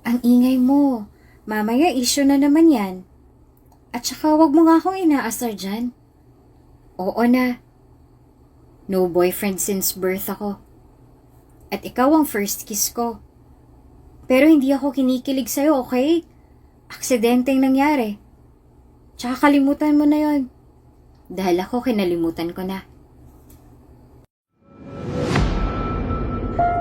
Ang ingay mo. Mamaya issue na naman yan. At saka wag mo nga akong inaasar dyan. Oo na. No boyfriend since birth ako. At ikaw ang first kiss ko. Pero hindi ako kinikilig sa'yo, okay? Aksidenteng nangyari. Tsaka kalimutan mo na yon. Dahil ako kinalimutan ko na.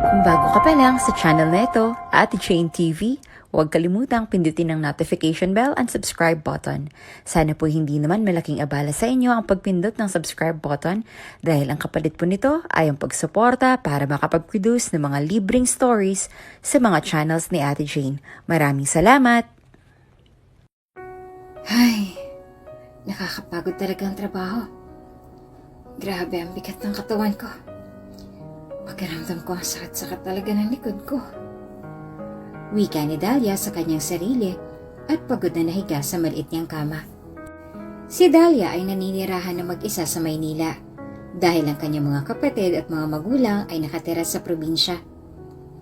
Kung bago ka pa lang sa channel na ito, Ate Jane TV, huwag kalimutang pindutin ang notification bell and subscribe button. Sana po hindi naman malaking abala sa inyo ang pagpindot ng subscribe button dahil ang kapalit po nito ay ang pagsuporta para makapag-produce ng mga libreng stories sa mga channels ni Ate Jane. Maraming salamat! Ay, nakakapagod talaga ang trabaho. Grabe ang bigat ng katawan ko. Pakiramdam ko ang sakit-sakit talaga ng likod ko. Wika ni Dahlia sa kanyang sarili at pagod na nahiga sa maliit niyang kama. Si Dahlia ay naninirahan na mag-isa sa Maynila dahil ang kanyang mga kapatid at mga magulang ay nakatira sa probinsya.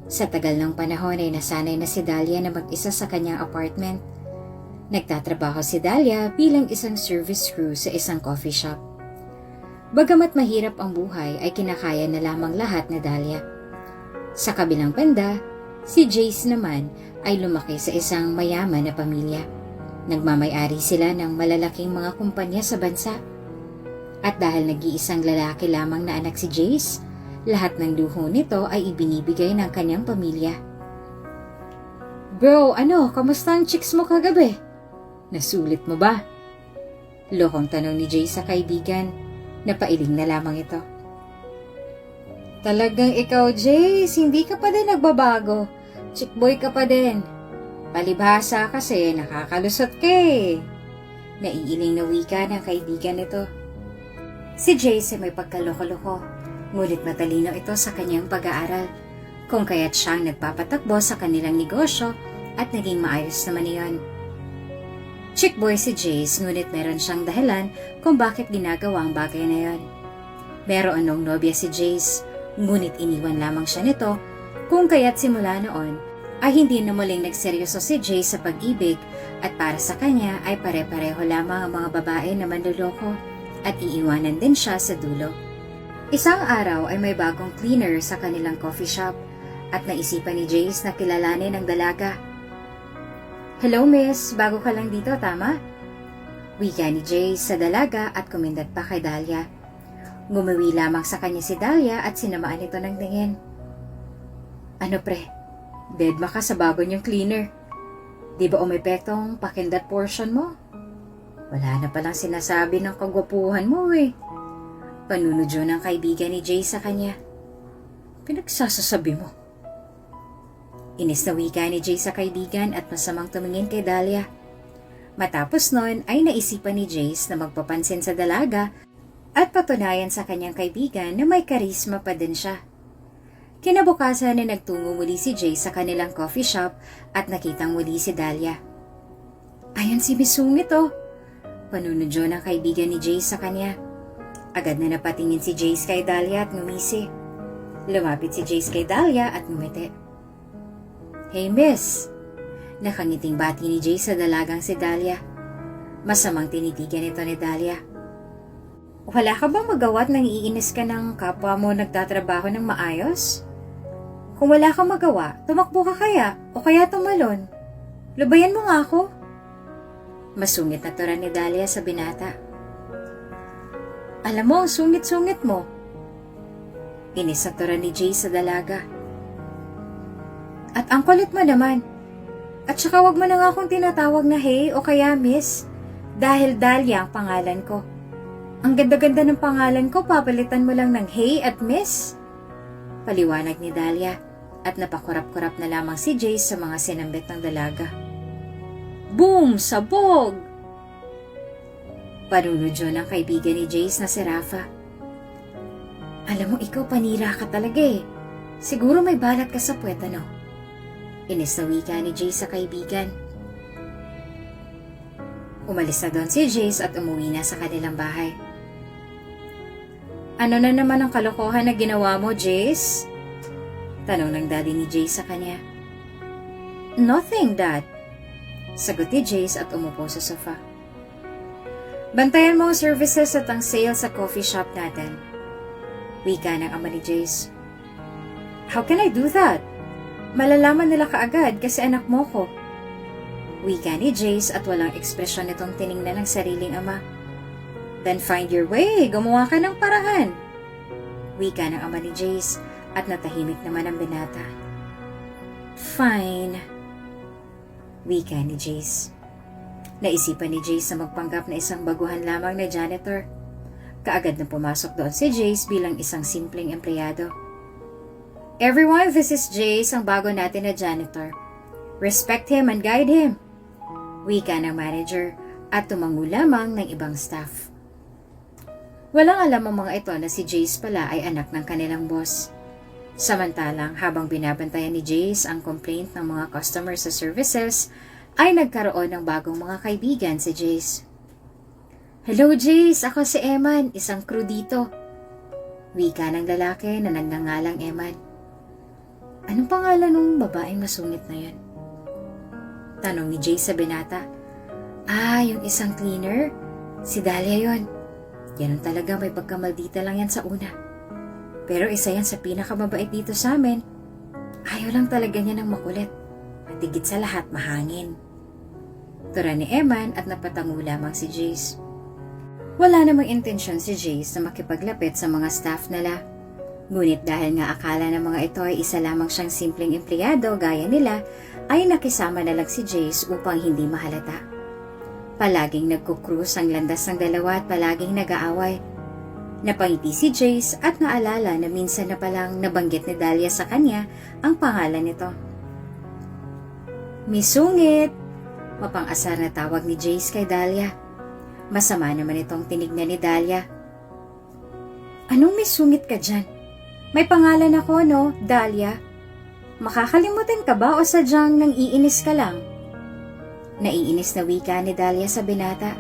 Sa tagal ng panahon ay nasanay na si Dahlia na mag-isa sa kanyang apartment. Nagtatrabaho si Dahlia bilang isang service crew sa isang coffee shop. Bagamat mahirap ang buhay ay kinakaya na lamang lahat ni Dahlia. Sa kabilang banda, si Jace naman ay lumaki sa isang mayaman na pamilya. Nagmamay-ari sila ng malalaking mga kumpanya sa bansa. At dahil nag-iisang lalaki lamang na anak si Jace, lahat ng luho nito ay ibinibigay ng kanyang pamilya. Bro, kamusta ang chicks mo kagabi? Nasulit mo ba? Lohong tanong ni Jace sa kaibigan. Napailing na lamang ito. Talagang ikaw, Jace, hindi ka pa din nagbabago. Chick boy ka pa din. Palibhasa kasi nakakalusot ka eh. Naiiling na wika ng kaibigan nito. Si Jace ay may pagkaloko-loko, ngunit matalino ito sa kanyang pag-aaral, kung kaya't siyang nagpapatakbo sa kanilang negosyo at naging maayos naman iyon. Chick boy si Jace, ngunit meron siyang dahilan kung bakit ginagawa ang bagay na yon. Meron nung nobya si Jace, ngunit iniwan lamang siya nito, kung kaya't simula noon ay hindi na muling nagseryoso si Jace sa pag-ibig at para sa kanya ay pare-pareho lamang ang mga babae na manloloko at iiwanan din siya sa dulo. Isang araw ay may bagong cleaner sa kanilang coffee shop at naisipan ni Jace na kilalanin ang dalaga. Hello miss, bago ka lang dito, tama? Wika ni Jace sa dalaga at kumindat pa kay Dahlia. Ngumawi lamang sa kanya si Dahlia at sinamaan ito ng tingin. Ano pre, deadma ka sa bago niyong cleaner. Di ba umepektong pakindat portion mo? Wala na palang sinasabi ng kagwapuhan mo eh. Panunodyo ng kaibigan ni Jace sa kanya. Pinagsasasabi mo. Inis na wika ni Jace sa kaibigan at masamang tumingin kay Dahlia. Matapos nun ay naisipan ni Jace na magpapansin sa dalaga at patunayan sa kanyang kaibigan na may karisma pa din siya. Kinabukasan na nagtungo muli si Jace sa kanilang coffee shop at nakitang muli si Dahlia. Ayan si Miss Sungit oh. Panunodyo ng kaibigan ni Jace sa kanya. Agad na napatingin si Jace kay Dahlia at ngumisi. Lumapit si Jace kay Dahlia at ngumiti. Hey miss! Nakangiting bati ni Jace sa dalagang si Dahlia. Masamang tinitigan ito ni Dahlia. Wala ka bang magawa at nangiinis ka ng kapwa mo nagtatrabaho ng maayos? Kung wala kang magawa, tumakbo ka kaya o kaya tumalon. Lubayan mo nga ako. Masungit na turan ni Dahlia sa binata. Alam mo, sungit-sungit mo. Inis na turan ni Jace sa dalaga. At ang kulit mo naman. At saka wag mo na nga akong tinatawag na hey o kaya miss. Dahil Dahlia ang pangalan ko. Ang ganda-ganda ng pangalan ko, papalitan mo lang ng hey at miss. Paliwanag ni Dahlia at napakurap-kurap na lamang si Jace sa mga sinambit ng dalaga. Boom! Sabog! Panunodyo ng kaibigan ni Jace na si Rafa. Alam mo, ikaw panira ka talaga eh. Siguro may balat ka sa puwet, ano? Inis na wika ni Jace sa kaibigan. Umalis na doon si Jace at umuwi na sa kanilang bahay. Ano na naman ang kalokohan na ginawa mo, Jace? Tanong ng daddy ni Jace sa kanya. Nothing, Dad. Sagot ni Jace at umupo sa sofa. Bantayan mo ang services at ang sales sa coffee shop natin. Wika ng ama ni Jace. How can I do that? Malalaman nila kaagad kasi anak mo ko. Wika ni Jace at walang ekspresyon nitong tiningnan ng sariling ama. Then find your way, gumawa ka ng paraan. Wika ng ama ni Jace at natahimik naman ang binata. Fine. Wika ni Jace. Naisipan ni Jace na magpanggap na isang baguhan lamang na janitor. Kaagad na pumasok doon si Jace bilang isang simpleng empleyado. Everyone, this is Jace, ang bago natin na janitor. Respect him and guide him. Wika ng manager at tumango lamang ng ibang staff. Walang alam ang mga ito na si Jace pala ay anak ng kanilang boss. Samantalang habang binabantayan ni Jace ang complaint ng mga customer sa services, ay nagkaroon ng bagong mga kaibigan si Jace. Hello Jace, ako si Eman, isang crew dito. Wika ng lalaki na nagngangalang Eman. Anong pangalan ng babaeng masungit na yan? Tanong ni Jace sa binata. Yung isang cleaner? Si Dahlia yon. Yan talaga, may pagkamaldita lang yan sa una. Pero isa yan sa pinakamabait dito sa amin. Ayaw lang talaga niya ng makulit. At higit sa lahat, mahangin. Tura ni Eman at napatango lamang si Jace. Wala namang intensyon si Jace na makipaglapit sa mga staff nila. Ngunit dahil nga akala ng mga ito ay isa lamang siyang simpleng empleyado gaya nila, ay nakisama na lang si Jace upang hindi mahalata. Palaging nagkukrus ang landas ng dalawa at palaging nag-aaway. Napangiti si Jace at naalala na minsan na palang nabanggit ni Dahlia sa kanya ang pangalan nito. Misungit! Mapang-asar na tawag ni Jace kay Dahlia. Masama naman itong tinignan ni Dahlia. Anong misungit ka dyan? May pangalan ako, no, Dahlia? Makakalimutan ka ba o sadyang nang iinis ka lang? Naiinis na wika ni Dahlia sa binata.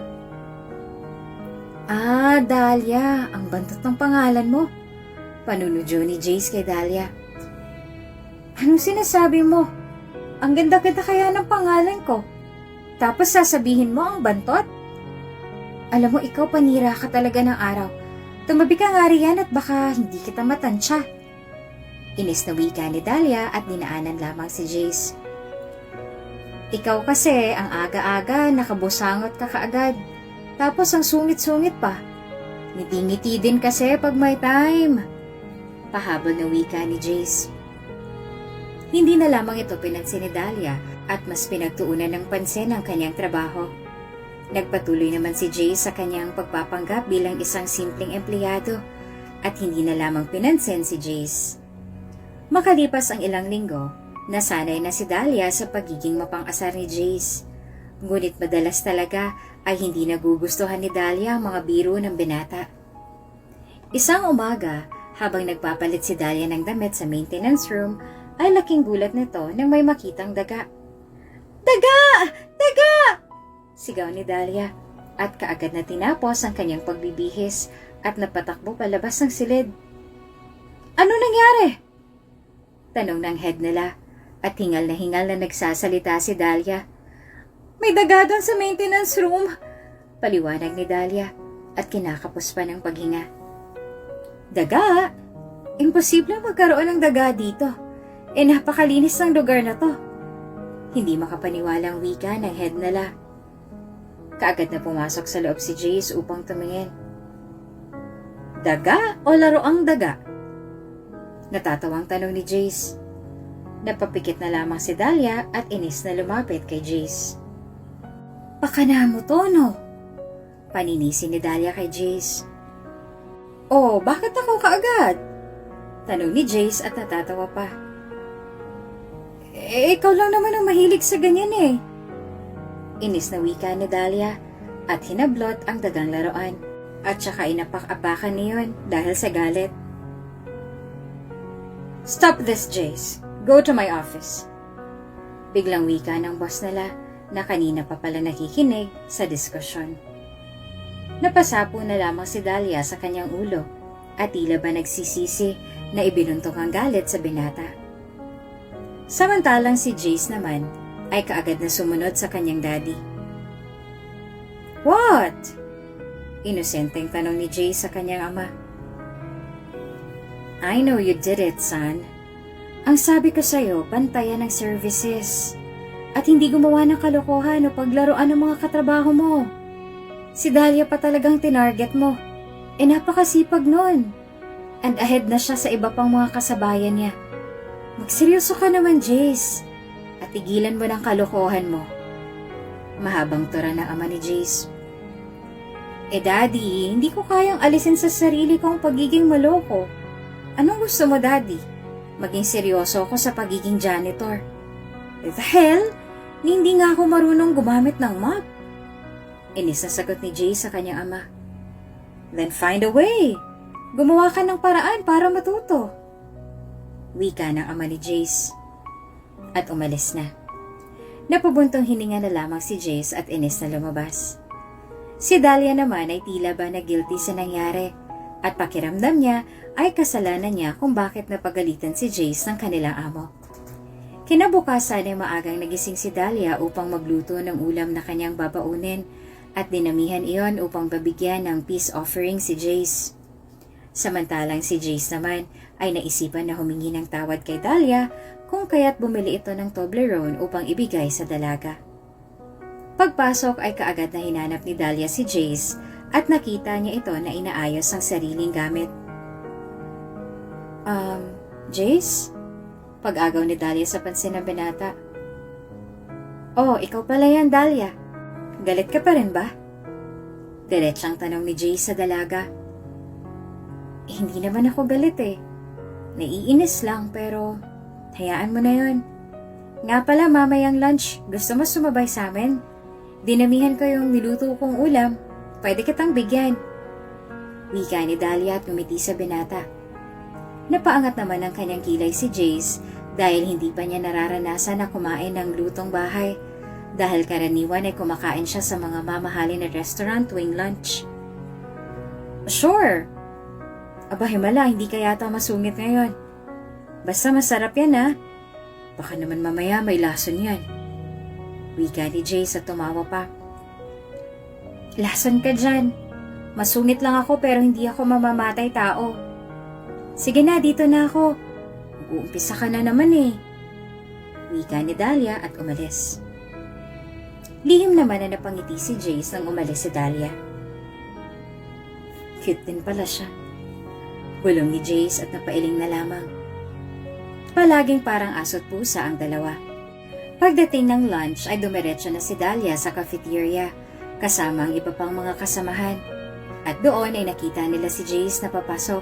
Dahlia, ang bantot ng pangalan mo. Panunudyo ni Jace kay Dahlia. Anong sinasabi mo? Ang ganda-ganda kaya ng pangalan ko. Tapos sasabihin mo ang bantot? Alam mo, ikaw panira ka talaga ng araw. Tumabi ka nga riyan at baka hindi kita matansya. Inis na wika ni Dahlia at dinaanan lamang si Jace. Ikaw kasi ang aga-aga nakabusangot ka kaagad. Tapos ang sungit-sungit pa. Ngiti-ngiti din kasi pag may time. Pahabol na wika ni Jace. Hindi na lamang ito pinansin ni Dahlia at mas pinagtuunan ng pansin ang kanyang trabaho. Nagpatuloy naman si Jace sa kanyang pagpapanggap bilang isang simpleng empleyado at hindi na lamang pinansin si Jace. Makalipas ang ilang linggo, nasanay na si Dahlia sa pagiging mapang-asar ni Jace. Ngunit madalas talaga ay hindi nagugustuhan ni Dahlia ang mga biro ng binata. Isang umaga, habang nagpapalit si Dahlia ng damit sa maintenance room, ay laking gulat nito nang may makitang daga. Daga! Daga! Sigaw ni Dahlia at kaagad na tinapos ang kanyang pagbibihis at napatakbo palabas ng silid. Ano nangyari? Tanong ng head nila at hingal na nagsasalita si Dahlia. May daga doon sa maintenance room, paliwanag ni Dahlia at kinakapos pa ng paghinga. Daga? Imposible magkaroon ng daga dito. Napakalinis ng lugar na to. Hindi makapaniwalang wika ng head nila. Kaagad na pumasok sa loob si Jace upang tumingin. Daga o laroang daga? Natatawang tanong ni Jace. Napapikit na lamang si Dahlia at inis na lumapit kay Jace. Pakana mo to, no? Paninisi ni Dahlia kay Jace. Oh, bakit ako kaagad? Tanong ni Jace at natatawa pa. Ikaw lang naman ang mahilig sa ganyan eh. Inis na wika ni Dahlia at hinablot ang dagang laruan at saka inapak-apakan niyon dahil sa galit. Stop this, Jace. Go to my office. Biglang wika ng boss nila na kanina pa pala nakikinig sa diskusyon. Napasapo na lamang si Dahlia sa kanyang ulo at tila ba nagsisisi na ibinuntok ang galit sa binata. Samantalang si Jace naman ay kaagad na sumunod sa kanyang daddy. What? Inosenteng tanong ni Jace sa kanyang ama. I know you did it, son. Ang sabi ko sa'yo, bantayan ng services. At hindi gumawa ng kalokohan o paglaruan ng mga katrabaho mo. Si Dahlia pa talagang tinarget mo. Napakasipag nun. And ahead na siya sa iba pang mga kasabayan niya. Magseryoso ka naman, Jace. At tigilan mo ng kalokohan mo. Mahabang tura ng ama ni Jace. Daddy, hindi ko kayang alisin sa sarili ko ang pagiging maloko. Anong gusto mo, Daddy? Maging seryoso ako sa pagiging janitor. The hell? Hindi nga ako marunong gumamit ng mop. Inis na sagot ni Jace sa kanyang ama. Then find a way. Gumawa ka ng paraan para matuto. Wika ng ama ni Jace. At umalis na. Napabuntong hininga na lamang si Jace at inis na lumabas. Si Dahlia naman ay tila ba na guilty sa nangyari at pakiramdam niya ay kasalanan niya kung bakit napagalitan si Jace ng kanilang amo. Kinabukasan ay maagang nagising si Dahlia upang magluto ng ulam na kanyang babaunin at dinamihan iyon upang babigyan ng peace offering si Jace. Samantalang si Jace naman ay naisipan na humingi ng tawad kay Dahlia kung kaya't bumili ito ng Toblerone upang ibigay sa dalaga. Pagpasok ay kaagad na hinanap ni Dahlia si Jace at nakita niya ito na inaayos ang sariling gamit. Jace? Pag-agaw ni Dahlia sa pansin ng binata. Oh, ikaw pala yan, Dahlia. Galit ka pa rin ba? Diretsang tanong ni Jace sa dalaga. Hindi naman ako galit eh. Naiinis lang pero hayaan mo na yon. Nga pala mamayang lunch, gusto mo sumabay sa amin? Dinamihan ko yung niluto kong ulam. Pwede kitang bigyan. Wika ni Dahlia at ngumiti sa binata. Napaangat naman ang kanyang kilay si Jace dahil hindi pa niya nararanasan na kumain ng lutong bahay dahil karaniwan ay kumakain siya sa mga mamahalin na restaurant tuwing lunch. Sure. Aba himala, hindi ka yata masungit ngayon. Basta masarap yan ha. Baka naman mamaya may lason yan. Wika ni Jace at tumawa pa. Lason ka dyan. Masungit lang ako pero hindi ako mamamatay tao. Sige na, dito na ako. Mag-uumpisa ka na naman eh. Wika ni Dahlia at umalis. Lihim naman na napangiti si Jace nang umalis si Dahlia. Cute din pala siya. Bulong ni Jace at napailing na lamang. Palaging parang aso't pusa ang dalawa. Pagdating ng lunch ay dumiretso na si Dahlia sa cafeteria kasama ang iba pang mga kasamahan. At doon ay nakita nila si Jace na papasok.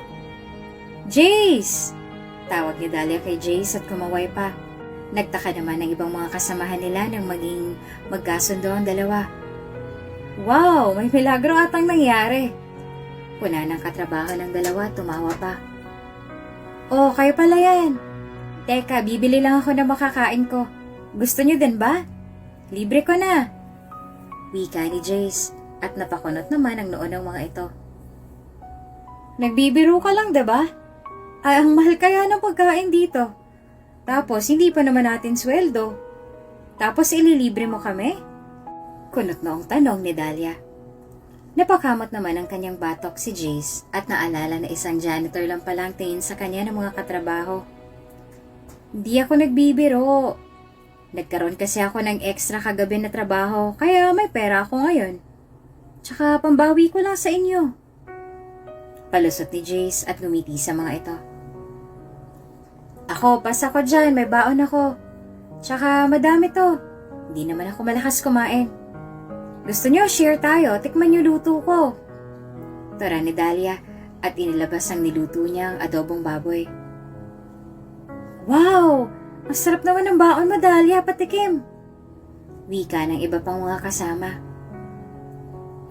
Jace! Tawag ni Dahlia kay Jace at kumaway pa. Nagtaka naman ng ibang mga kasamahan nila nang maging magkasundo ang dalawa. Wow! May milagro atang nangyari! Puna ng katrabaho ng dalawa, tumawa pa. Oh, kayo pala yan. Teka, bibili lang ako ng makakain ko. Gusto niyo din ba? Libre ko na. Wika ni Jace at napakunot naman ang noo ng mga ito. Nagbibiro ka lang, diba? Ay, ang mahal kaya ng pagkain dito. Tapos, hindi pa naman natin sweldo. Tapos, ililibre mo kami? Kunot noong tanong ni Dahlia. Napakamot naman ang kanyang batok si Jace at naalala na isang janitor lang palang tingin sa kanya ng mga katrabaho. Hindi ako nagbibiro. Nagkaroon kasi ako ng extra kagabi na trabaho kaya may pera ako ngayon. Tsaka pambawi ko lang sa inyo. Palusot ni Jace at ngumiti sa mga ito. Ako, pasa ko dyan, may baon ako. Tsaka madami to. Hindi naman ako malakas kumain. Gusto nyo, share tayo, tikman nyo luto ko. Tara ni Dahlia at inilabas ang niluto niyang adobong baboy. Wow! Ang sarap naman ng baon mo, Dahlia, patikim. Wika ng iba pang mga kasama.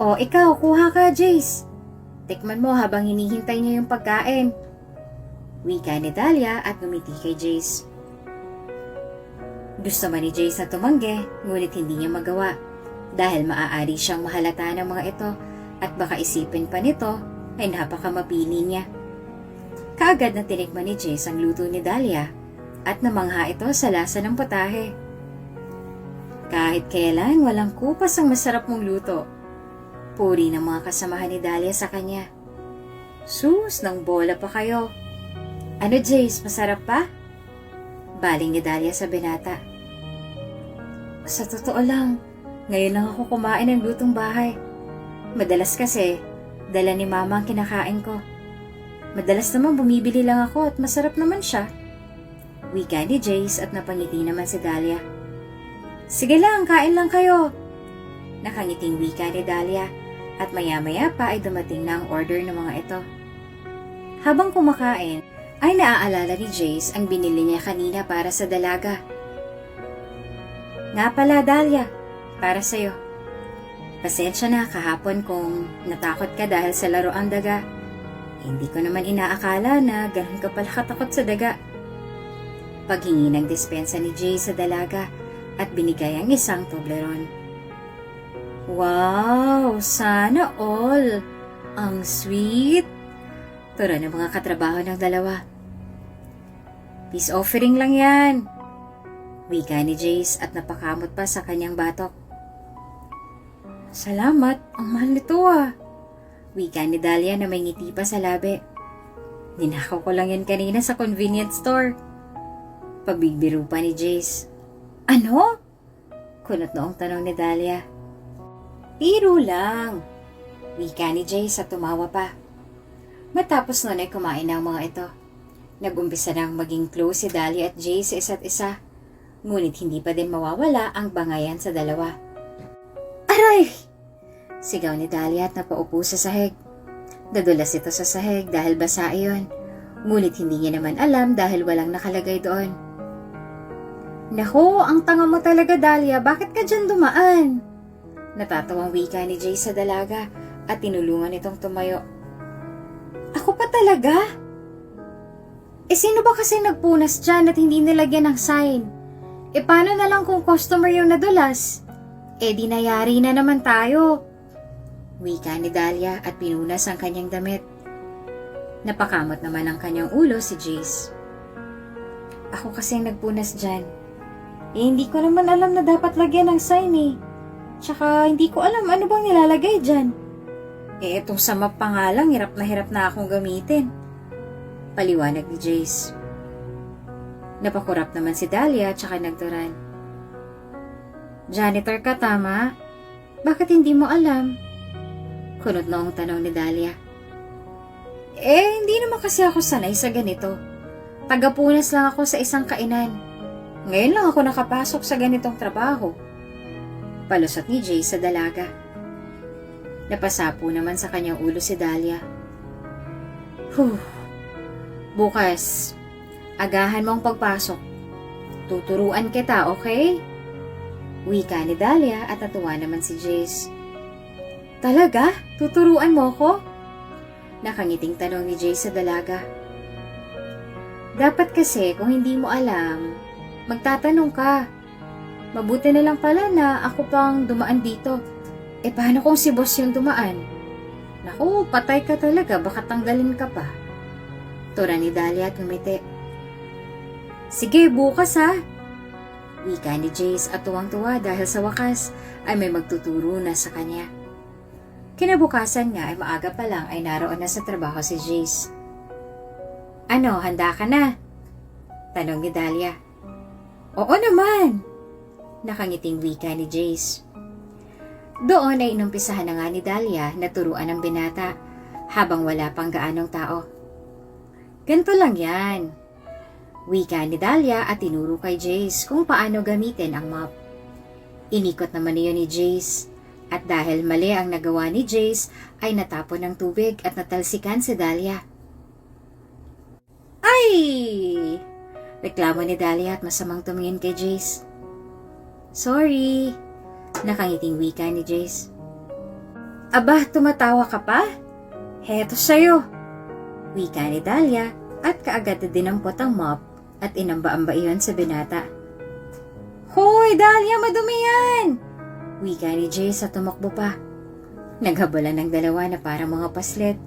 O, ikaw, kuha ka, Jace. Tikman mo habang hinihintay niya yung pagkain. Wika ni Dahlia at ngumiti kay Jace. Gusto man ni Jace na tumanggi, ngunit hindi niya magawa. Dahil maaari siyang mahalata ng mga ito at baka isipin pa nito ay napakamapili niya. Kaagad na tinikman ni Jace ang luto ni Dahlia at namangha ito sa lasa ng putahe. Kahit kailan, walang kupas ang masarap mong luto. Puri ng mga kasamahan ni Dahlia sa kanya. Sus, ng bola pa kayo. Ano Jace, masarap pa? Baling ni Dahlia sa binata. Sa totoo lang, ngayon lang ako kumain ng lutong bahay. Madalas kasi, dala ni mama ang kinakain ko. Madalas naman bumibili lang ako at masarap naman siya. Wika ni Jace at napangiti naman si Dahlia. Sige lang, kain lang kayo. Nakangiting wika ni Dahlia at maya-maya pa ay dumating na ang order ng mga ito. Habang kumakain, ay naaalala ni Jace ang binili niya kanina para sa dalaga. Nga pala, Dahlia, para sa'yo. Pasensya na kahapon kung natakot ka dahil sa laruang daga. Hindi ko naman inaakala na ganun ka pala katakot sa daga. Paghingi ng dispensa ni Jace sa dalaga at binigay ang isang Toblerone. Wow! Sana all! Ang sweet! Turo ng mga katrabaho ng dalawa. Peace offering lang yan. Wika ni Jace at napakamot pa sa kanyang batok. Salamat, ang mahal nito ah. Wika ni Dahlia na may ngiti pa sa labi. Ninakaw ko lang yan kanina sa convenience store. Pagbibiro pa ni Jace. Ano? Kunot noong tanong ni Dahlia. Biro lang. Wika ni Jace at tumawa pa. Matapos nun ay kumain na ang mga ito. Nag-umpisa nang maging close si Dahlia at Jace sa isa't isa. Ngunit hindi pa din mawawala ang bangayan sa dalawa. Aray! Sigaw ni Dahlia at napaupo sa sahig. Dadulas ito sa sahig dahil basa iyon. Ngunit hindi niya naman alam dahil walang nakalagay doon. Naku, ang tanga mo talaga, Dahlia. Bakit ka dyan dumaan? Natatawang wika ni Jace sa dalaga at tinulungan itong tumayo. Ako pa talaga? Sino ba kasi nagpunas dyan at hindi nilagyan ng sign? Paano na lang kung customer yung nadulas? Di nayari na naman tayo. Wika ni Dahlia at pinunas ang kanyang damit. Napakamot naman ang kanyang ulo si Jace. Ako kasi nagpunas dyan. Hindi ko naman alam na dapat lagyan ng sign eh. Tsaka hindi ko alam ano bang nilalagay dyan. Itong sa map pa nga lang, hirap na akong gamitin. Paliwanag ni Jace. Napakurap naman si Dahlia tsaka nagturan. Janitor ka, tama? Bakit hindi mo alam? Kunot noong tanong ni Dahlia. Hindi naman kasi ako sanay sa ganito. Tagapunas lang ako sa isang kainan. Ngayon lang ako nakapasok sa ganitong trabaho. Palusot ni Jace sa dalaga. Napasapo naman sa kanyang ulo si Dahlia. Bukas, agahan mo ang pagpasok. Tuturuan kita, okay? Wika ni Dahlia at natuwa naman si Jace. Talaga? Tuturuan mo ko? Nakangiting tanong ni Jace sa dalaga. Dapat kasi kung hindi mo alam, magtatanong ka. Mabuti na lang pala na ako pang dumaan dito. Paano kung si boss yung dumaan? Naku, patay ka talaga, baka tanggalin ka pa. Tura ni Dahlia at umiti. Sige, bukas ha. Wika ni Jace at tuwang-tuwa dahil sa wakas ay may magtuturo na sa kanya. Kinabukasan nga ay maaga pa lang ay naroon na sa trabaho si Jace. Ano, handa ka na? Tanong ni Dahlia. Oo naman. Nakangiting wika ni Jace. Doon ay inumpisahan na nga ni Dahlia na turuan ng binata habang wala pang gaanong tao. Ganito lang yan. Wika ni Dahlia at tinuro kay Jace kung paano gamitin ang mop. Inikot naman niyo ni Jace at dahil mali ang nagawa ni Jace ay natapon ng tubig at natalsikan si Dahlia. Ay! Reklamo ni Dahlia at masamang tumingin kay Jace. Sorry. Nakangiting wika ni Jace. Aba, tumatawa ka pa? Heto sa'yo. Wika ni Dahlia at kaagad na dinampot ang mop at inamba-amba iyon sa binata. Hoy, Dahlia, madumi yan! Wika ni Jace at tumakbo pa. Naghabulan ng dalawa na parang mga paslit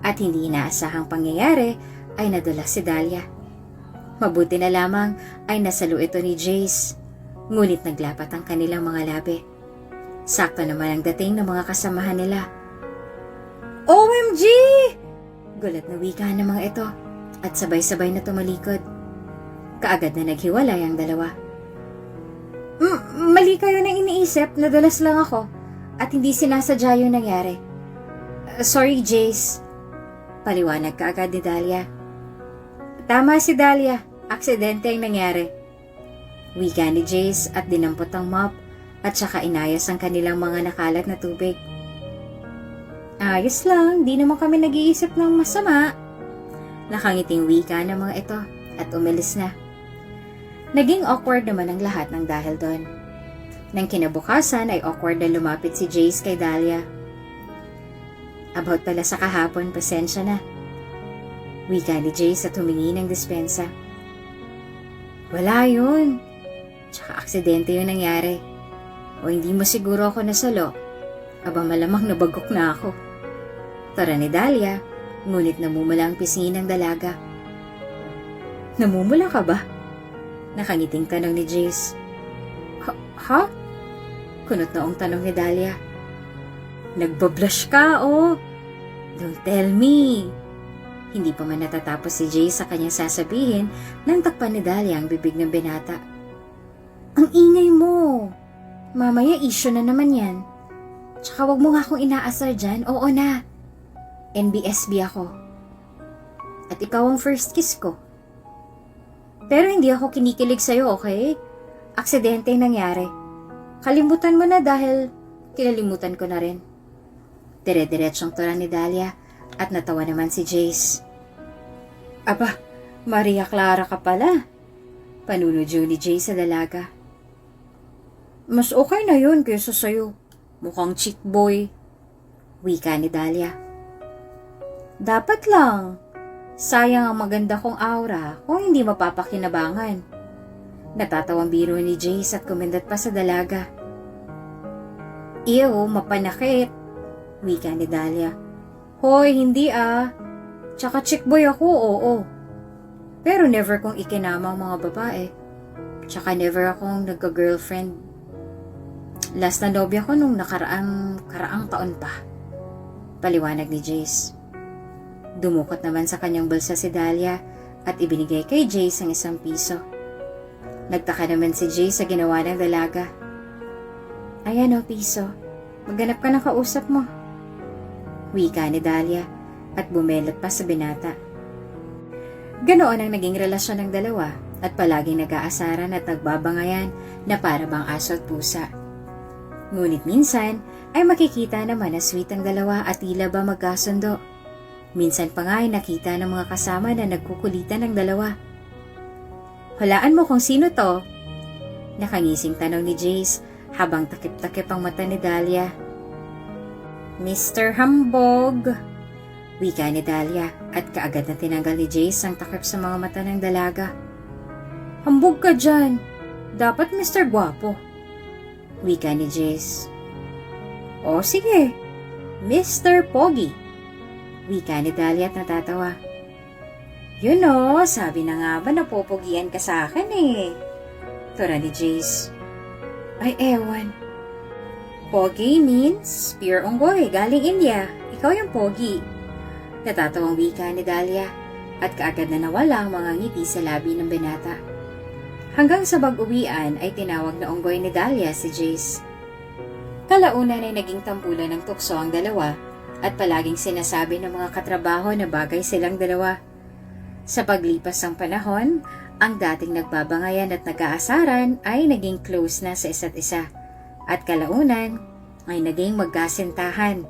at hindi inaasahang pangyayari ay nadulas si Dahlia. Mabuti na lamang ay nasalo ito ni Jace. Ngunit naglapat ang kanilang mga labi. Sakto naman ang dating ng mga kasamahan nila. OMG! Gulat na wika ng mga ito at sabay-sabay na tumalikod. Kaagad na naghiwalay ang dalawa. Mali kayo na iniisip, nadulas lang ako at hindi sinasadya yung nangyari. Sorry, Jace. Paliwanag kaagad ni Dahlia. Tama si Dahlia, aksidente ang nangyari. Wika ni Jace at dinampot ang mop at saka inayos ang kanilang mga nakalat na tubig. Ayos lang, di naman kami nag-iisip ng masama. Nakangiting wika ng mga ito at umalis na. Naging awkward naman ang lahat ng dahil doon. Nang kinabukasan ay awkward na lumapit si Jace kay Dahlia. About pala sa kahapon, pasensya na. Wika ni Jace at humingi ng dispensa. Wala yun. Tsaka aksidente yung nangyari. O hindi mo siguro ako nasalo. Aba malamang nabagok na ako. Tara ni Dahlia, ngunit namumula ang pisngi ng dalaga. Namumula ka ba? Nakangiting tanong ni Jace. Ha? Kunot noong tanong ni Dahlia. Nagbablush ka, oh. Don't tell me. Hindi pa man natatapos si Jace sa kanyang sasabihin nang takpan ni Dahlia ang bibig ng binata. Ang ingay mo. Mamaya issue na naman yan. Tsaka wag mo nga akong inaasar dyan, oo na. NBSB ako. At ikaw ang first kiss ko. Pero hindi ako kinikilig sa'yo, okay? Aksidente yung nangyari. Kalimutan mo na dahil kinalimutan ko na rin. Dire-diretsong tura ni Dahlia at natawa naman si Jace. Aba, Maria Clara ka pala. Panunodyo ni Jace sa dalaga. Mas okay na yun kaysa sa'yo. Mukhang chick boy. Wika ni Dahlia. Dapat lang. Sayang ang maganda kong aura kung hindi mapapakinabangan. Natatawang biro ni Jace at kumindat pa sa dalaga. Ew, mapanakit. Wika ni Dahlia. Hoy, hindi ah. Tsaka chick boy ako, oo. Pero never kong ikinamang mga babae. Tsaka never akong nagka-girlfriend. Last na nobya ko nung karaang taon pa. Paliwanag ni Jace. Dumukot naman sa kanyang bulsa si Dahlia at ibinigay kay Jace ang ₱1. Nagtaka naman si Jace sa ginawa ng dalaga. Ayan o, piso. Maghanap ka ng kausap mo. Wika ni Dahlia at bumelot pa sa binata. Ganoon ang naging relasyon ng dalawa at palaging nag-aasaran at nagbabangayan na para bang aso at pusa. Ngunit minsan ay makikita naman na sweet ang dalawa at tila ba magkasundo. Minsan pa nga ay nakita ng mga kasama na nagkukulitan ng dalawa. Hulaan mo kung sino to? Nakangising tanong ni Jace habang takip-takip ang mata ni Dahlia. Mr. Hambog, wika ni Dahlia at kaagad na tinanggal ni Jace ang takip sa mga mata ng dalaga. Hambog ka dyan. Dapat Mr. Guapo, wika ni Jace. O sige, Mr. Pogi, wika ni Dahlia at natatawa. You know, sabi na nga ba napopogian ka sa akin eh. Tura ni Jace. Ay ewan. Pogi means pure unggoy, galing India. Ikaw yung pogi. Natatawang wika ni Dahlia at kaagad na nawala ang mga ngiti sa labi ng binata. Hanggang sa bag-uwian ay tinawag na unggoy ni Dahlia si Jace. Kalaunan ay naging tampulan ng tukso ang dalawa at palaging sinasabi ng mga katrabaho na bagay silang dalawa. Sa paglipas ng panahon, ang dating nagbabangayan at nag-aasaran ay naging close na sa isa't isa at kalaunan ay naging magkasintahan.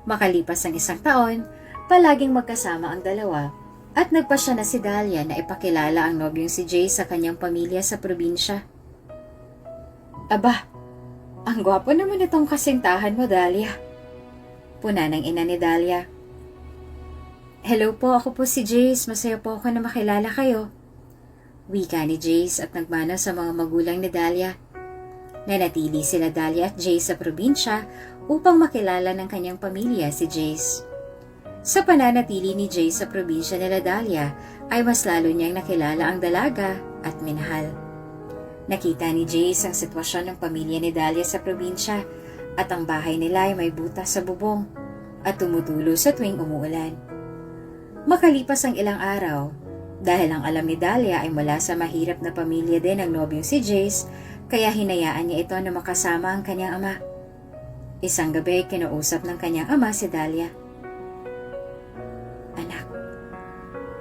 Makalipas ang 1 taon, palaging magkasama ang dalawa at nagpasya na si Dahlia na ipakilala ang nobyong si Jay sa kanyang pamilya sa probinsya. Aba, ang gwapo naman itong kasintahan mo, Dahlia. Puna ng ina ni Dahlia. Hello po, ako po si Jace. Masaya po ako na makilala kayo. Wika ni Jace at nagmano sa mga magulang ni Dahlia. Nanatili sila Dahlia at Jace sa probinsya upang makilala ng kanyang pamilya si Jace. Sa pananatili ni Jace sa probinsya nila Dahlia ay mas lalo niyang nakilala ang dalaga at minahal. Nakita ni Jace ang sitwasyon ng pamilya ni Dahlia sa probinsya at ang bahay nila ay may butas sa bubong at tumutulo sa tuwing umuulan. Makalipas ang ilang araw, dahil ang alam ni Dahlia ay mula sa mahirap na pamilya din ang nobyong si Jace, kaya hinayaan niya ito na makasama ang kanyang ama. Isang gabi, kinausap ng kanyang ama si Dahlia. Anak,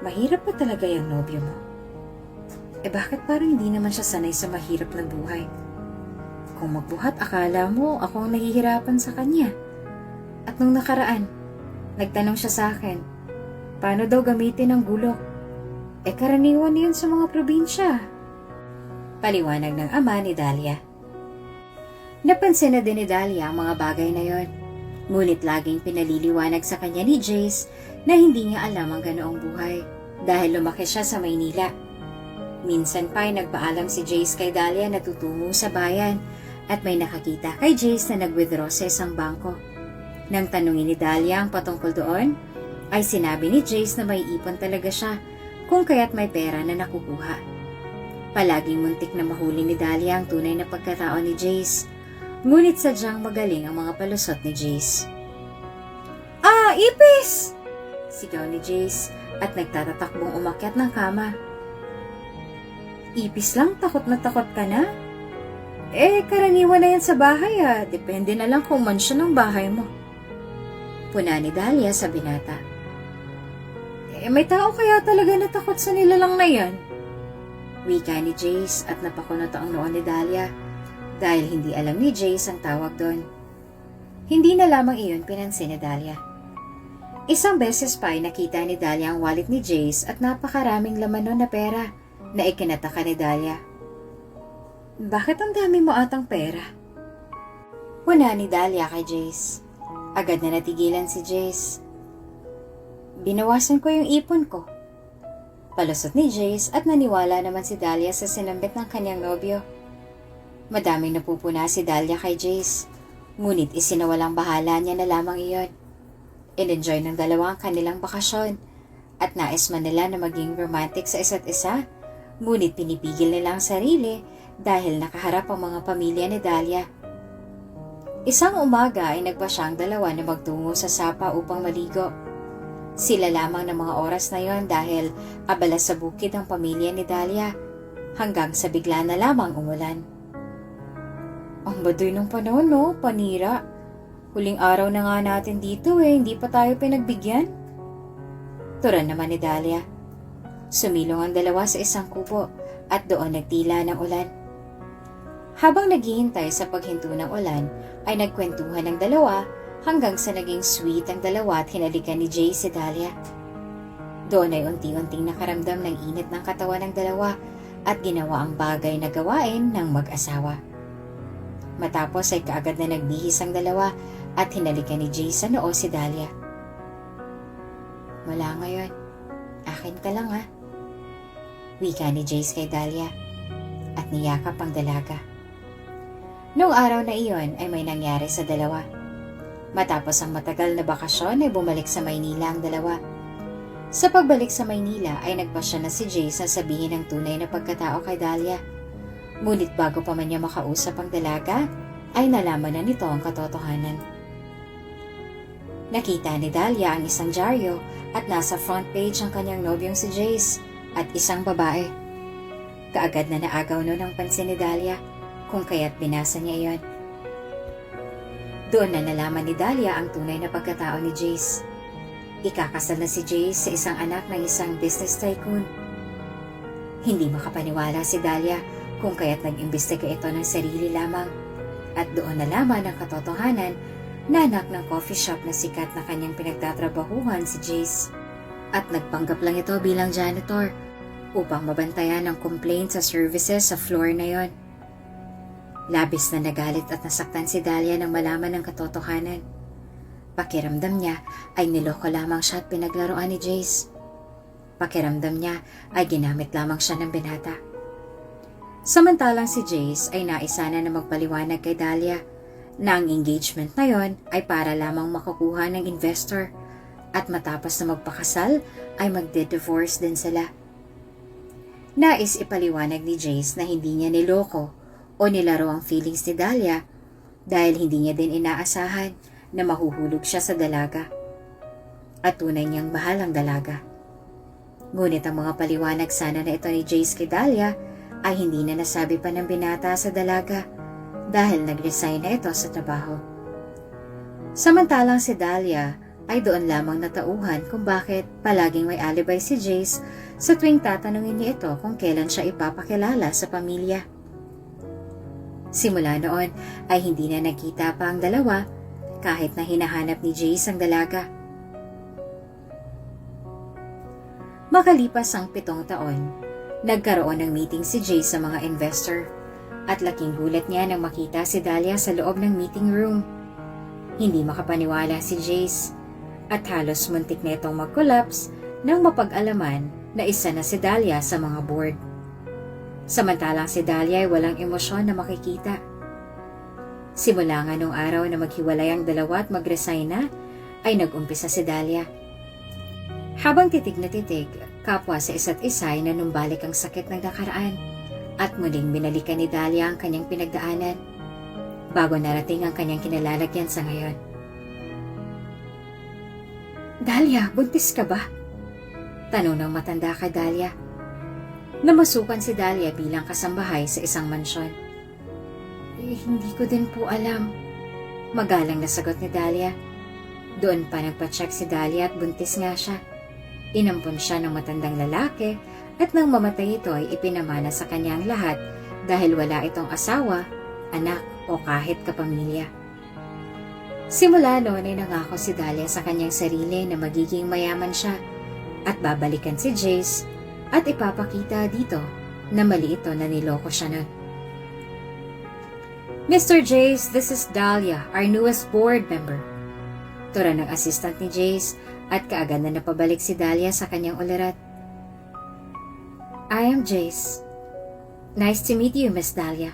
mahirap pa talaga yung nobyo mo. Bakit parang hindi naman siya sanay sa mahirap na buhay? Kung magbuhat, akala mo ako ang nahihirapan sa kanya. At nung nakaraan, nagtanong siya sa akin, paano daw gamitin ang gulok? Karaniwan yun sa mga probinsya. Paliwanag ng ama ni Dahlia. Napansin na din ni Dahlia ang mga bagay na yon. Ngunit laging pinaliliwanag sa kanya ni Jace na hindi niya alam ang ganoong buhay dahil lumaki siya sa Maynila. Minsan pa ay nagpaalam si Jace kay Dahlia na tutungo sa bayan at may nakakita kay Jace na nag-withdraw sa isang bangko. Nang tanungin ni Dahlia ang patungkol doon, ay sinabi ni Jace na may ipon talaga siya kung kaya't may pera na nakukuha. Palaging muntik na mahuli ni Dahlia ang tunay na pagkatao ni Jace, ngunit sadyang magaling ang mga palusot ni Jace. Ah, ipis! Sigaw ni Jace at nagtatatakbong umakyat ng kama. Ipis lang, takot na takot ka na? Karaniwan na yan sa bahay Depende na lang kung mansyon ang bahay mo. Puna ni Dahlia sa binata. May tao kaya talaga natakot sa nilalang na yan? Wika ni Jace at napakunot ang noon ni Dahlia dahil hindi alam ni Jace ang tawag doon. Hindi na lamang iyon pinansin ni Dahlia. Isang beses pa ay nakita ni Dahlia ang wallet ni Jace at napakaraming laman nun na pera na ikinataka ni Dahlia. Bakit ang dami mo atang pera? Puna ni Dahlia kay Jace. Agad na natigilan si Jace. Binawasan ko yung ipon ko. Palusot ni Jace at naniwala naman si Dahlia sa sinambit ng kanyang nobyo. Madaming napupuna si Dahlia kay Jace, ngunit isinawalang bahala niya na lamang iyon. In-enjoy ng dalawa ang kanilang bakasyon at nais man nila na maging romantic sa isa't isa, ngunit pinipigil nila ang sarili dahil nakaharap ang mga pamilya ni Dahlia. Isang umaga ay nagpasya ang dalawa na magtungo sa sapa upang maligo. Sila lamang ng mga oras na yon dahil abala sa bukid ang pamilya ni Dahlia hanggang sa bigla na lamang umulan. Ang baduy ng panahon, no? Panira. Huling araw na nga natin dito hindi pa tayo pinagbigyan. Turan naman ni Dahlia. Sumilong ang dalawa sa isang kubo at doon nagtila ng ulan. Habang naghihintay sa paghinto ng ulan, ay nagkwentuhan ng dalawa hanggang sa naging sweet ang dalawa at hinalikan ni Jace si Dahlia. Doon ay unti-unting nakaramdam ng init ng katawan ng dalawa at ginawa ang bagay na gawain ng mag-asawa. Matapos ay kaagad na nagbihis ang dalawa at hinalikan ni Jace sa noo si Dahlia. Mula ngayon, akin ka lang Wika ni Jace kay Dahlia at niyakap ang dalaga. Noong araw na iyon ay may nangyari sa dalawa. Matapos ang matagal na bakasyon ay bumalik sa Maynila ang dalawa. Sa pagbalik sa Maynila ay nagpasya na si Jace na sabihin ang tunay na pagkatao kay Dahlia. Ngunit bago pa man niya makausap ang dalaga, ay nalaman na nito ang katotohanan. Nakita ni Dahlia ang isang dyaryo at nasa front page ang kanyang nobyong si Jace at isang babae. Kaagad na naagaw noon ang pansin ni Dahlia kung kaya't binasa niya iyon. Doon na nalaman ni Dahlia ang tunay na pagkatao ni Jace. Ikakasal na si Jace sa isang anak ng isang business tycoon. Hindi makapaniwala si Dahlia kung kaya't nag-imbestiga ito ng sarili lamang at doon nalaman ang katotohanan na anak ng coffee shop na sikat na kanyang pinagtatrabahuhan si Jace. At nagpanggap lang ito bilang janitor upang mabantayan ang complaint sa services sa floor na yon. Labis na nagalit at nasaktan si Dahlia nang malaman ng katotohanan. Pakiramdam niya ay niloko lamang siya at pinaglaruan ni Jace. Pakiramdam niya ay ginamit lamang siya ng binata. Samantalang si Jace ay naisa na magpaliwanag kay Dahlia na ang engagement na yon ay para lamang makukuha ng investor at matapos na magpakasal ay magde-divorce din sila. Nais ipaliwanag ni Jace na hindi niya niloko o nilaro ang feelings ni Dahlia dahil hindi niya din inaasahan na mahuhulog siya sa dalaga. At tunay niyang mahal ang dalaga. Ngunit ang mga paliwanag sana na ito ni Jace kay Dahlia ay hindi na nasabi pa ng binata sa dalaga dahil nag-resign na ito sa trabaho. Samantalang si Dahlia ay doon lamang natauhan kung bakit palaging may alibay si Jace sa tuwing tatanungin niya ito kung kailan siya ipapakilala sa pamilya. Simula noon ay hindi na nagkita pa ang dalawa kahit na hinahanap ni Jace ang dalaga. Makalipas ang 7 taon, nagkaroon ng meeting si Jace sa mga investor at laking gulat niya nang makita si Dahlia sa loob ng meeting room. Hindi makapaniwala si Jace at halos muntik na itong mag-collapse nang mapag-alaman na isa na si Dahlia sa mga board. Samantalang si Dahlia ay walang emosyon na makikita. Simula nga nung araw na maghiwalay ang dalawa at mag-resign na, ay nag-umpisa si Dahlia. Habang titig na titig, kapwa sa isa't isa ay nanumbalik ang sakit ng nakaraan at muling binalikan ni Dahlia ang kanyang pinagdaanan bago narating ang kanyang kinalalagyan sa ngayon. Dahlia, buntis ka ba? Tanong ng matanda kay Dahlia. Namasukan si Dahlia bilang kasambahay sa isang mansyon. Hindi ko din po alam. Magalang na sagot ni Dahlia. Doon pa nagpa-check si Dahlia at buntis nga siya. Inampon siya ng matandang lalaki at nang mamatay ito ay ipinamana sa kanya ang lahat dahil wala itong asawa, anak o kahit kapamilya. Simula noon ay nangako si Dahlia sa kanyang sarili na magiging mayaman siya at babalikan si Jace at ipapakita dito na mali ito na niloko siya nun. Mr. Jace, this is Dahlia, our newest board member. Tura ng assistant ni Jace at kaagad na napabalik si Dahlia sa kanyang ulirat. I am Jace. Nice to meet you, Miss Dahlia.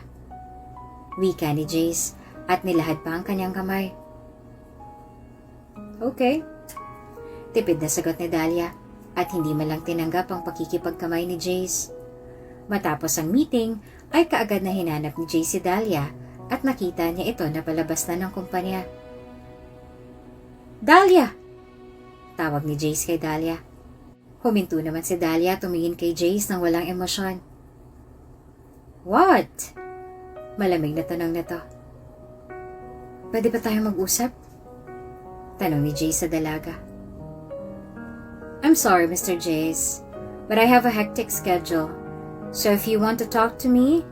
Wika ni Jace at nilahad pa ang kanyang kamay. Okay. Tipid na sagot ni Dahlia at hindi man lang tinanggap ang pakikipagkamay ni Jace. Matapos ang meeting ay kaagad na hinanap ni Jace si Dahlia at nakita niya ito na palabas na ng kumpanya. Dahlia! Tawag ni Jace kay Dahlia. Huminto naman si Dahlia tumingin kay Jace nang walang emosyon. What? Malamig na tanong nito. Pwede ba tayo mag-usap? Tanong ni Jace sa dalaga. I'm sorry, Mr. Jace, but I have a hectic schedule. So if you want to talk to me,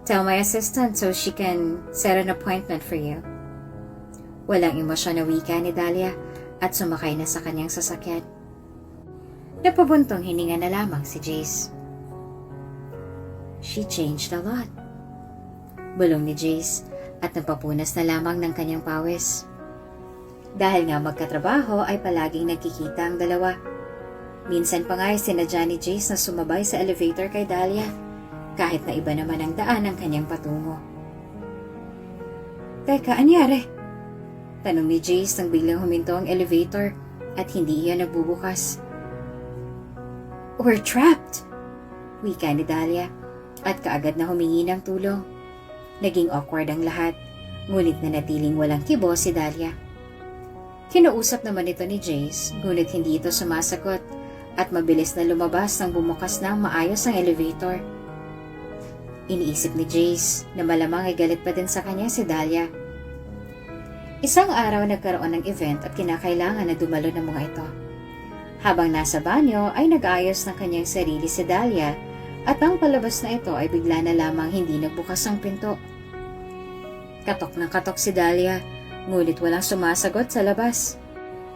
tell my assistant so she can set an appointment for you. Walang emosyon na wika ni Dahlia at sumakay na sa kanyang sasakyan. Napabuntong hininga na lamang si Jace. She changed a lot. Bulong ni Jace at napapunas na lamang ng kanyang pawis. Dahil nga magkatrabaho ay palaging nagkikita ang dalawa. Minsan pa nga ay sinadya ni Jace na sumabay sa elevator kay Dahlia kahit na iba naman ang daan ng kanyang patungo. Teka, anyari? Tanong ni Jace nang biglang huminto ang elevator at hindi iyon nagbubukas. We're trapped! Wika ni Dahlia at kaagad na humingi ng tulong. Naging awkward ang lahat, ngunit nanatiling walang kibo si Dahlia. Kinausap naman ito ni Jace, ngunit hindi ito sumasagot at mabilis na lumabas nang bumukas na maayos ang elevator. Iniisip ni Jace na malamang ay galit pa din sa kanya si Dahlia. Isang araw nagkaroon ng event at kinakailangan na dumalo ng mga ito. Habang nasa banyo ay nag-ayos ng kanyang sarili si Dahlia at ang palabas na ito ay bigla na lamang hindi nagbukas ang pinto. Katok ng katok si Dahlia, ngunit walang sumasagot sa labas.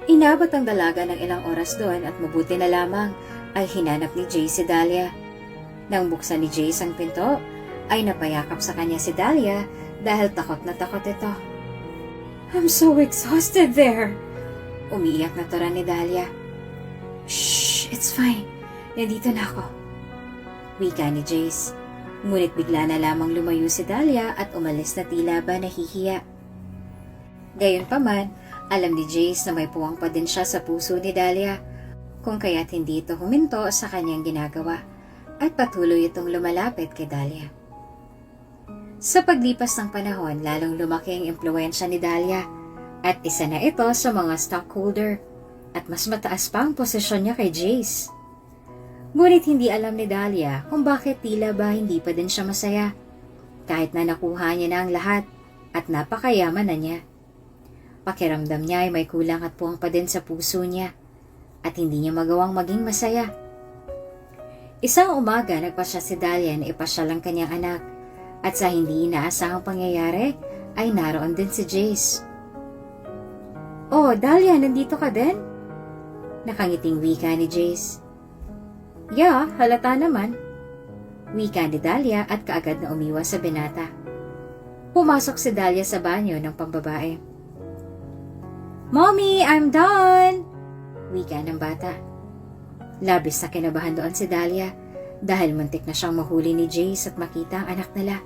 Inabot ang dalaga ng ilang oras doon at mabuti na lamang ay hinanap ni Jace si Dahlia. Nang buksan ni Jace ang pinto, ay napayakap sa kanya si Dahlia dahil takot na takot ito. I'm so exhausted there. Umiiyak na tura ni Dahlia. Shh, it's fine. Nandito na ako. Wika ni Jace. Ngunit bigla na lamang lumayo si Dahlia at umalis na tila ba nahihiya. Gayunpaman, alam ni Jace na may puwang pa din siya sa puso ni Dahlia, kung kaya't hindi ito huminto sa kanyang ginagawa, at patuloy itong lumalapit kay Dahlia. Sa paglipas ng panahon, lalong lumaki ang impluwensya ni Dahlia at isa na ito sa mga stockholder at mas mataas pa ang posisyon niya kay Jace. Ngunit hindi alam ni Dahlia kung bakit tila ba hindi pa din siya masaya kahit na nakuha niya na ang lahat at napakayaman na niya. Pakiramdam niya ay may kulang at puwang pa din sa puso niya at hindi niya magawang maging masaya. Isang umaga, nagpasya si Dahlia na ipasyal ang kanyang anak at sa hindi inaasahang pangyayari ay naroon din si Jace. "Oh, Dahlia, nandito ka din?" Nakangiting wika ni Jace. "Yeah, halata naman." Wika ni Dahlia at kaagad na umiwas sa binata. Pumasok si Dahlia sa banyo ng pambabae. "Mommy, I'm done!" Wika ng bata. Labis na kinabahan doon si Dahlia dahil muntik na siyang mahuli ni Jace at makita ang anak nila.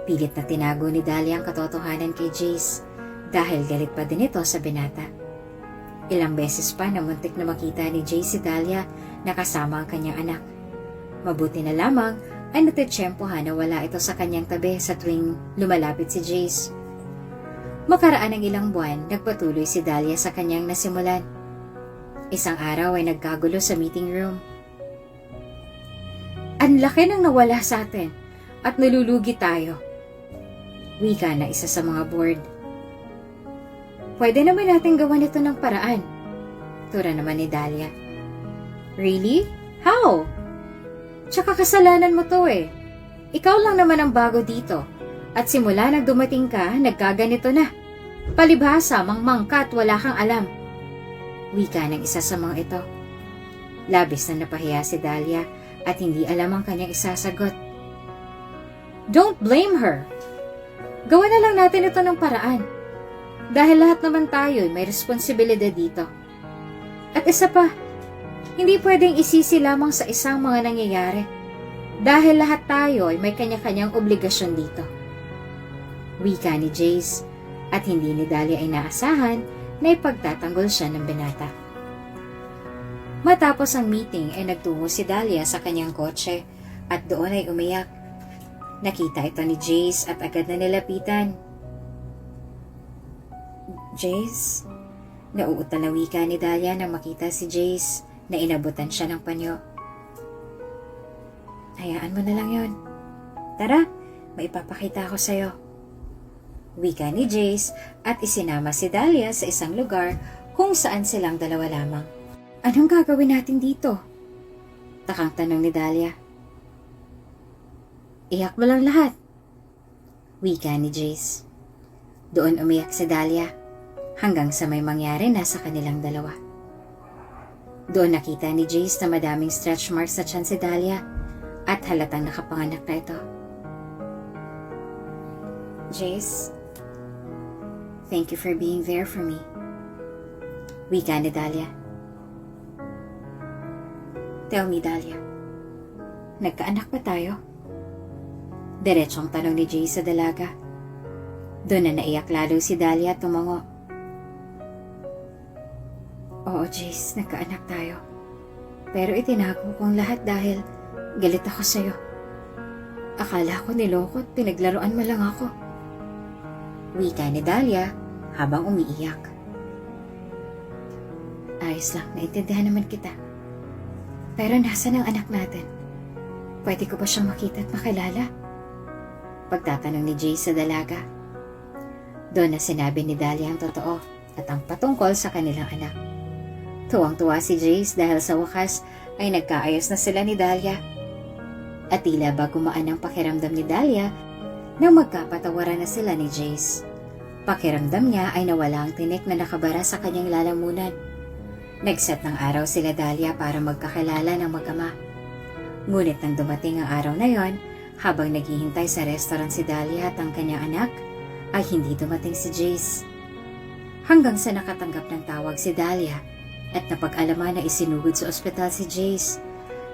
Pilit na tinago ni Dahlia ang katotohanan kay Jace dahil galit pa din ito sa binata. Ilang beses pa na muntik na makita ni Jace si Dahlia na kasama ang kanyang anak. Mabuti na lamang ay natitsyempohan na wala ito sa kanyang tabi sa tuwing lumalapit si Jace. Makaraan ng ilang buwan, nagpatuloy si Dahlia sa kanyang nasimulan. Isang araw ay nagkagulo sa meeting room. "Ang laki nang nawala sa atin at nalulugi tayo," wika na isa sa mga board. "Pwede naman natin gawan ito ng paraan," tura naman ni Dahlia. "Really? How? Tsaka kasalanan mo to eh. Ikaw lang naman ang bago dito. At simula nang dumating ka, nagkaganito na. Palibhasa, mangmangka at wala kang alam." Wika ng isa sa mga ito. Labis na napahiya si Dahlia at hindi alam ang kanyang isasagot. "Don't blame her. Gawa na lang natin ito ng paraan. Dahil lahat naman tayo may responsibilidad dito. At isa pa, hindi pwedeng isisi lamang sa isang mga nangyayari. Dahil lahat tayo ay may kanya-kanyang obligasyon dito." Wika ni Jace at hindi ni Dahlia ay naasahan na ipagtatanggol siya ng binata. Matapos ang meeting ay nagtungo si Dahlia sa kanyang kotse at doon ay umiyak. Nakita ito ni Jace at agad na nilapitan. "Jace?" Nauutal na wika ni Dahlia nang makita si Jace na inabutan siya ng panyo. "Hayaan mo na lang yon. Tara, maipapakita ko sa'yo." Wika ni Jace at isinama si Dahlia sa isang lugar kung saan silang dalawa lamang. "Anong gagawin natin dito?" takang tanong ni Dahlia. "Iyak mo lang lahat," wika ni Jace. Doon umiyak si Dahlia hanggang sa may mangyari na sa kanilang dalawa. Doon nakita ni Jace na madaming stretch marks sa tiyan si Dahlia at halatang nakapanganak na ito. "Jace, thank you for being there for me," wika ni Dahlia. "Tell me, Dahlia, nagkaanak ba tayo?" Diretsong tanong ni Jace sa dalaga. Doon na naiyak lalo si Dahlia at tumango. "Oo, Jace, nagkaanak tayo. Pero itinago ko ang lahat dahil galit ako sa'yo. Akala ko niloko at pinaglaruan mo lang ako," wika ni Dahlia habang umiiyak. "Ayos lang, naintindihan naman kita. Pero nasan ang anak natin? Pwede ko ba siyang makita at makilala?" Pagtatanong ni Jace sa dalaga. Doon na sinabi ni Dahlia ang totoo at ang patungkol sa kanilang anak. Tuwang-tuwa si Jace dahil sa wakas ay nagkaayos na sila ni Dahlia. At tila ba gumaan ang pakiramdam ni Dahlia nang magkapatawaran na sila ni Jace. Pakiramdam niya ay nawala ang tinik na nakabara sa kanyang lalamunan. Nagset ng araw sila Dahlia para magkakilala ng mag-ama. Ngunit nang dumating ang araw na yon, habang naghihintay sa restaurant si Dahlia at ang kanyang anak, ay hindi dumating si Jace. Hanggang sa nakatanggap ng tawag si Dahlia at napag-alaman na isinugod sa ospital si Jace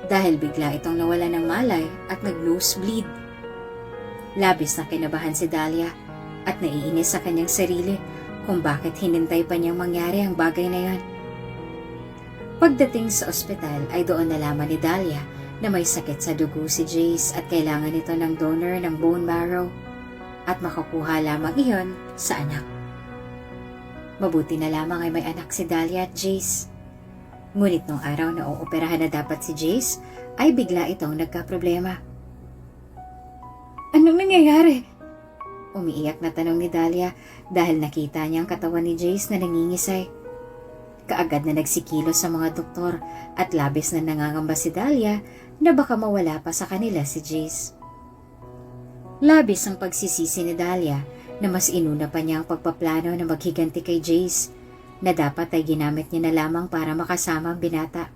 dahil bigla itong nawala ng malay at nag-nosebleed. Labis na kinabahan si Dahlia at naiinis sa kanyang sarili kung bakit hinintay pa niyang mangyari ang bagay na yon. Pagdating sa ospital ay doon nalaman ni Dahlia na may sakit sa dugo si Jace at kailangan nito ng donor ng bone marrow at makakuha lamang iyon sa anak. Mabuti na lamang ay may anak si Dahlia at Jace. Ngunit nung araw na uoperahan na dapat si Jace, ay bigla itong nagkaproblema. Anong nangyayari? Umiiyak na tanong ni Dahlia dahil nakita niya ang katawan ni Jace na nangingisay. Kaagad na nagsikilos sa mga doktor at labis na nangangamba si Dahlia na baka mawala pa sa kanila si Jace. Labis ang pagsisisi ni Dahlia na mas inuna pa niya ang pagpaplano na maghiganti kay Jace na dapat ay ginamit niya na lamang para makasama ang binata.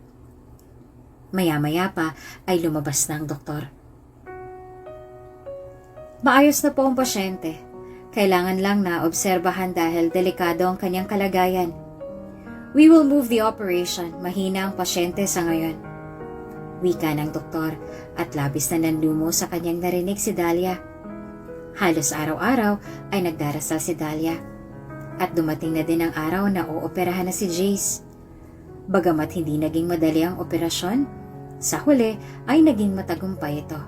Maya-maya pa ay lumabas na ang doktor. Maayos na po ang pasyente. Kailangan lang na obserbahan dahil delikado ang kanyang kalagayan. We will move the operation. Mahina ang pasyente sa ngayon. Wika ng doktor at labis na nanlumo sa kanyang narinig si Dahlia. Halos araw-araw ay nagdarasal si Dahlia. At dumating na din ang araw na uoperahan na si Jace. Bagamat hindi naging madali ang operasyon, sa huli ay naging matagumpay ito.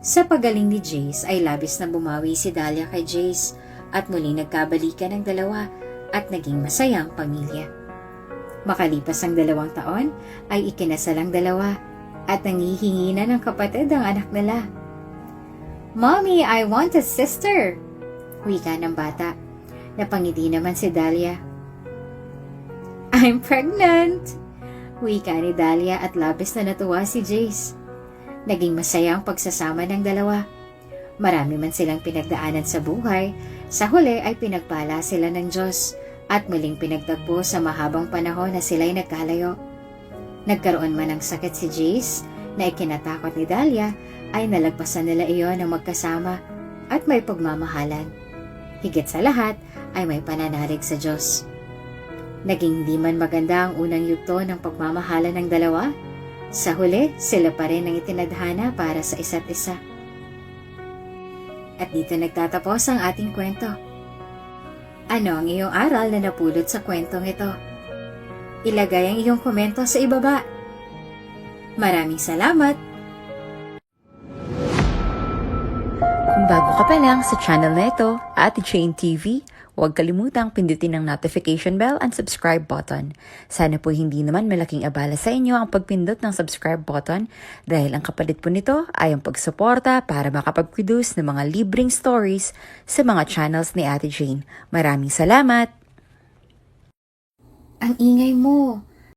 Sa pagaling ni Jace ay labis na bumawi si Dahlia kay Jace at muling nagkabalikan ang dalawa at naging masayang pamilya. Makalipas ang 2 taon ay ikinasal ang dalawa at nangihingi na ng kapatid ang anak nila. Mommy, I want a sister! Wika ng bata. Napangiti naman si Dahlia. I'm pregnant! Wika ni Dahlia at labis na natuwa si Jace. Naging masaya ang pagsasama ng dalawa. Marami man silang pinagdaanan sa buhay, sa huli ay pinagpala sila ng Diyos at muling pinagtagpo sa mahabang panahon na sila'y nagkalayo. Nagkaroon man ng sakit si Jace na ikinatakot ni Dahlia ay nalagpasan nila iyon ng magkasama at may pagmamahalan. Higit sa lahat ay may pananalig sa Diyos. Naging di man maganda ang unang yugto ng pagmamahalan ng dalawa, sa huli sila pa rin ang itinadhana para sa isa't isa. At dito nagtatapos ang ating kwento. Ano ang iyong aral na napulot sa kwentong ito? Ilagay ang iyong komento sa ibaba. Maraming salamat! Kung bago ka pa lang sa channel na ito, Ate Jane TV, huwag kalimutang pindutin ang notification bell and subscribe button. Sana po hindi naman malaking abala sa inyo ang pagpindot ng subscribe button dahil ang kapalit po nito ay ang pagsuporta para makapag-produce ng mga libreng stories sa mga channels ni Ate Jane. Maraming salamat! Ang ingay mo!